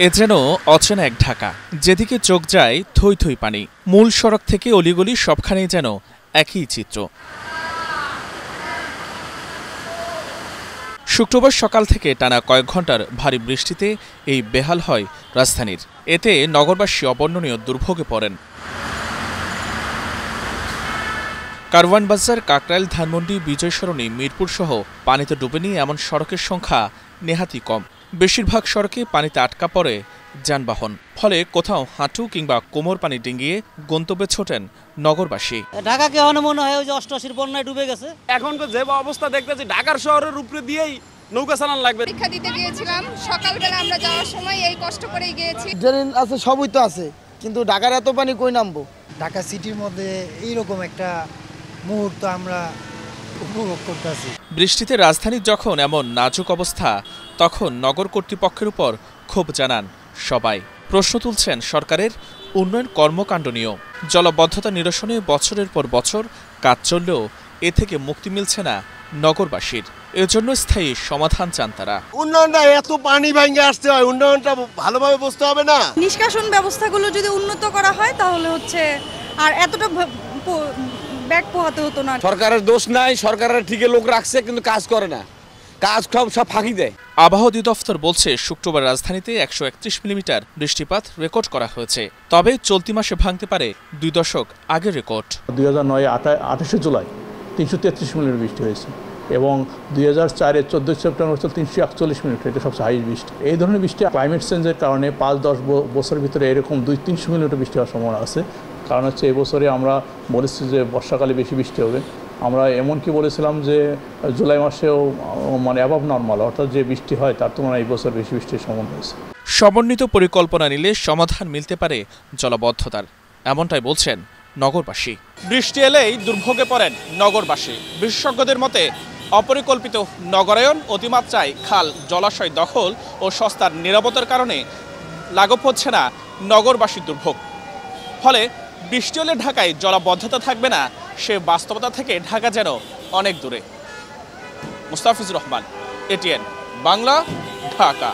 এ যেন অচেনা এক ঢাকা, যেদিকে চোখ যায় থই থই পানি। মূল সড়ক থেকে অলিগলি সবখানেই যেন একই চিত্র। শুক্রবার সকাল থেকে টানা কয়েক ঘন্টার ভারী বৃষ্টিতে এই বেহাল হয় রাজধানীর। এতে নগরবাসী অবর্ণনীয় দুর্ভোগে পড়েন। কারওয়ান বাজার, কাকরাইল, ধানমন্ডি, বিজয় সরণি, মিরপুর সহ পানিতে ডুবেনি এমন সড়কের সংখ্যা নেহাতই কম। বেশিরভাগ সড়কে পানিতে আটকা পড়ে যানবাহন, ফলে কোথাও হাঁটু কিংবা কোমর পানি ডিঙ্গিয়ে গন্তব্যে ছোটেন নগরবাসী। ঢাকাকে মনে হয় যে 88 বন্যায় ডুবে গেছে। এখন তো যে অবস্থা দেখতেছি, ঢাকার শহরের উপরে দিয়েই নৌকা চালান লাগবে। পরীক্ষা দিতে গিয়েছিলাম, সকালবেলা আমরা যাওয়ার সময় এই কষ্ট করেই গিয়েছি। ট্রেন আছে, সবই তো আছে, কিন্তু ঢাকার এত পানি কই নামবো? ঢাকা সিটির মধ্যে এইরকম একটা মুহূর্ত আমরা উপভোগ করতেছি। বৃষ্টিতে রাজধানীর যখন এমন নাজুক অবস্থা, তখন নগর কর্তৃপক্ষের উপর ক্ষোভ জানান সবাই। প্রশ্ন তুলছেন সরকারের উন্নয়ন কর্মকাণ্ড নিয়েও। জলাবদ্ধতা নিরসনে বছরের পর বছর কাজ চললেও এ থেকে মুক্তি মিলছে না নগরবাসীর। এজন্য স্থায়ী সমাধান চান তারা। উন্নয়নটা এত পানি ভাঙে আসতে হয়, উন্নয়নটা ভালোভাবে বুঝতে হবে না? নিষ্কাশন ব্যবস্থাগুলো যদি উন্নত করা হয় তাহলে আর এতটা ব্যাগ পোহাতে হতো না। সরকারের দোষ নাই, সরকারের ঠিকই লোক রাখছে, কিন্তু কাজ করে না, কাজ সব ফাঁকি দেয়। আবহাওয়া অধিদপ্তর বলছে শুক্রবার রাজধানীতে 131 মিলিমিটার বৃষ্টিপাত রেকর্ড করা হয়েছে। তবে চলতি মাসে ভাঙতে পারে 2 দশক আগের রেকর্ড। 2009 28 জুলাই 333 মিলিমিটার বৃষ্টি হয়েছে এবং 2004 14 সেপ্টেম্বর 341 মিলিমিটার, এটা সবচেয়ে হাই বৃষ্টি। এই ধরনের বৃষ্টি ক্লাইমেট চেঞ্জের কারণে 5-10 বছরের ভিতরে এরকম 200-300 মিলিমিটার বৃষ্টি হওয়ার সম্ভাবনা আছে। কারণ হচ্ছে এবছরে আমরা বলেছি যে বর্ষাকালে বেশি বৃষ্টি হবে। আমরা এমনকি বলেছিলাম যে জুলাই মাসেও অ্যাবভ নর্মাল, অর্থাৎ যে বৃষ্টি হয় তার তুলনায় এই বছর বেশি বৃষ্টির সম্ভাবনা হয়েছে। সমন্বিত পরিকল্পনা নিলে সমাধান মিলতে পারে জলাবদ্ধতার, এমনটাই বলছেন নগরবাসী। বৃষ্টি এলেই দুর্ভোগে পড়েন নগরবাসী। বিশেষজ্ঞদের মতে অপরিকল্পিত নগরায়ন, অতিমাত্রায় খাল, জলাশয় দখল ও সস্তার নিরাপত্তার কারণে লাঘব হচ্ছে না নগরবাসীর দুর্ভোগ। ফলে বৃষ্টি হলে ঢাকায় জলাবদ্ধতা থাকবে না, সে বাস্তবতা থেকে ঢাকা যেন অনেক দূরে। মুস্তাফিজুর রহমান, এটিএন বাংলা, ঢাকা।